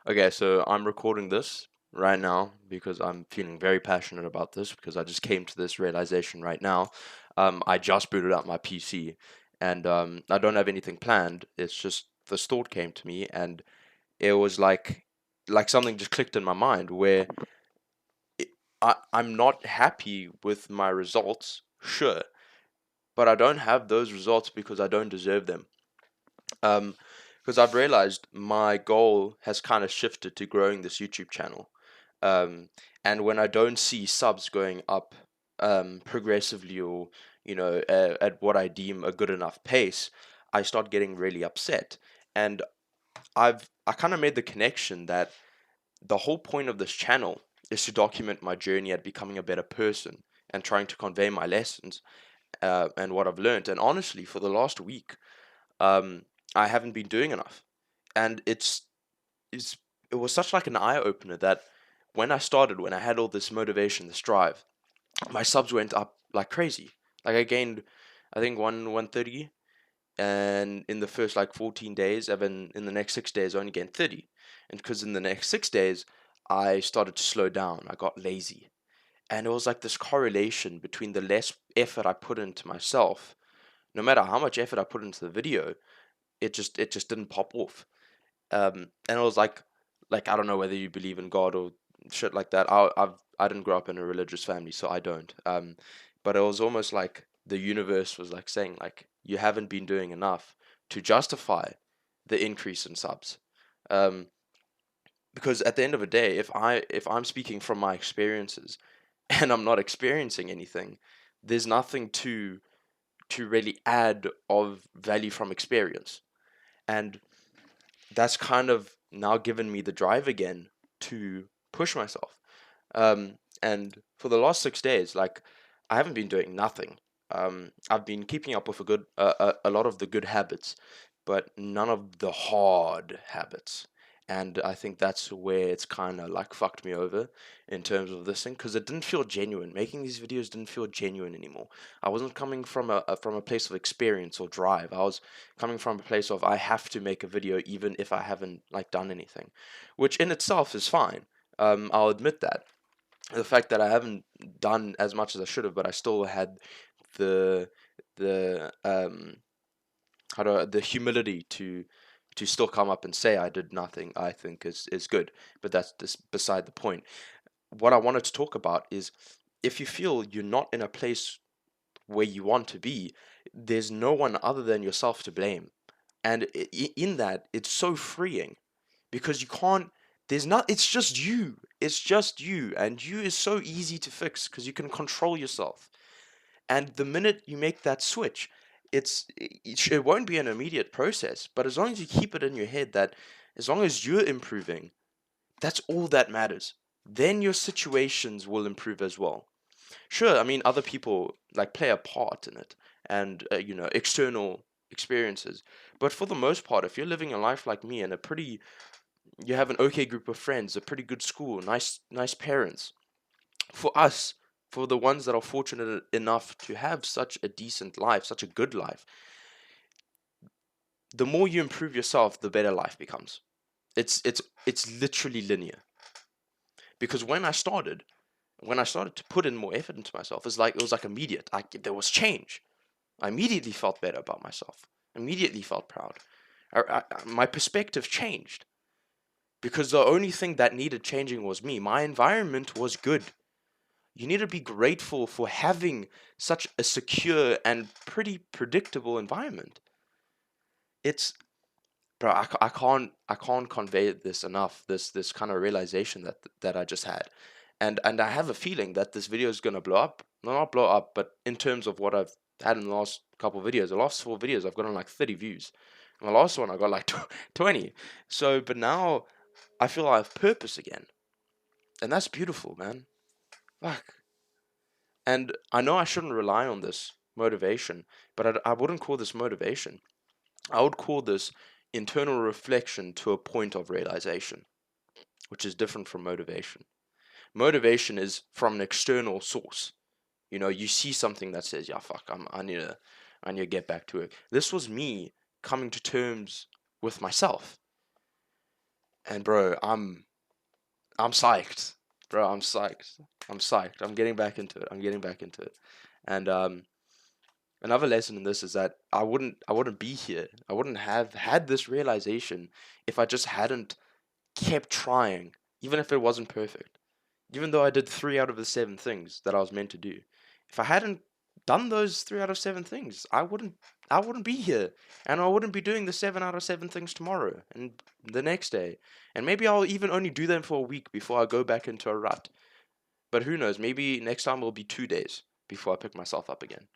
Okay, so I'm recording this right now because I'm feeling very passionate about this because I just came to this realization right now. I just booted up my PC and I don't have anything planned. It's just this thought came to me and it was like something just clicked in my mind where it, I'm not happy with my results, sure, but I don't have those results because I don't deserve them. Um, because I've realized my goal has kind of shifted to growing this YouTube channel. Um, and when I don't see subs going up progressively or at what I deem a good enough pace, I start getting really upset. And I kind of made the connection that the whole point of this channel is to document my journey at becoming a better person and trying to convey my lessons and what I've learned. And honestly, for the last week, um, I haven't been doing enough, and it's it was such like an eye opener that when I had all this motivation, this drive, my subs went up like crazy. Like I gained, I think 130, and in the first like 14 days, and then in the next 6 days, I only gained 30, and because in the next 6 days, I started to slow down. I got lazy, and it was like this correlation between the less effort I put into myself, no matter how much effort I put into the video, it just didn't pop off. And it was like I don't know whether you believe in God or shit like that. I didn't grow up in a religious family, so I don't. But it was almost like the universe was like saying like you haven't been doing enough to justify the increase in subs. Um, because at the end of the day, if I'm speaking from my experiences and I'm not experiencing anything, there's nothing to really add of value from experience. And that's kind of now given me the drive again to push myself. And for the last 6 days, like I haven't been doing nothing. I've been keeping up with a lot of the good habits, but none of the hard habits. And I think that's where it's kind of like fucked me over in terms of this thing because it didn't feel genuine. Making these videos didn't feel genuine anymore. I wasn't coming from a place of experience or drive. I was coming from a place of I have to make a video even if I haven't like done anything, which in itself is fine. I'll admit that the fact that I haven't done as much as I should have, but I still had the the how do the humility to still come up and say I did nothing, I think is good. But that's just beside the point. What I wanted to talk about is if you feel you're not in a place where you want to be, there's no one other than yourself to blame. And in that, it's so freeing because you can't, there's not, it's just you. It's just you. And you is so easy to fix because you can control yourself. And the minute you make that switch, it won't be an immediate process, but as long as you keep it in your head that as long as you're improving, that's all that matters. Then your situations will improve as well. Sure, I mean, other people like play a part in it and, external experiences. But for the most part, if you're living a life like me and you have an okay group of friends, a pretty good school, nice parents, for us, for the ones that are fortunate enough to have such a decent life, such a good life, the more you improve yourself, the better life becomes. It's literally linear. Because when I started to put in more effort into myself, it was like immediate. There was change. I immediately felt better about myself. Immediately felt proud. My perspective changed because the only thing that needed changing was me. My environment was good. You need to be grateful for having such a secure and pretty predictable environment. It's bro, I can't convey this enough. This kind of realization that I just had, and I have a feeling that this video is gonna blow up. No, not blow up, but in terms of what I've had in the last couple of videos, the last 4 videos I've gotten like 30 views. And the last one I got like 20. So, but now I feel I have purpose again, and that's beautiful, man. Fuck. And I know I shouldn't rely on this motivation, but I wouldn't call this motivation. I would call this internal reflection to a point of realization, which is different from motivation. Motivation is from an external source. You see something that says, "Yeah, fuck, I need to get back to it." This was me coming to terms with myself, And bro, I'm psyched. Bro, I'm psyched. I'm psyched. I'm getting back into it. I'm getting back into it. And another lesson in this is that I wouldn't be here. I wouldn't have had this realization if I just hadn't kept trying, even if it wasn't perfect. Even though I did 3 out of the 7 things that I was meant to do. If I hadn't done those 3 out of 7 things, I wouldn't be here. And I wouldn't be doing the 7 out of 7 things tomorrow and the next day. And maybe I'll even only do them for a week before I go back into a rut. But who knows? Maybe next time will be 2 days before I pick myself up again.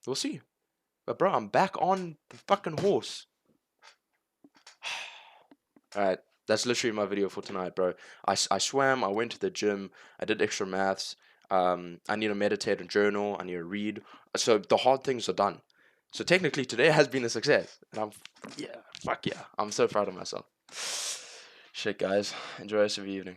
We'll see. But bro, I'm back on the fucking horse. Alright, that's literally my video for tonight, bro. I swam, I went to the gym, I did extra maths. I need to meditate and journal, I need to read. So the hard things are done. So technically today has been a success. And yeah, fuck yeah. I'm so proud of myself. Shit, guys. Enjoy the rest of your evening.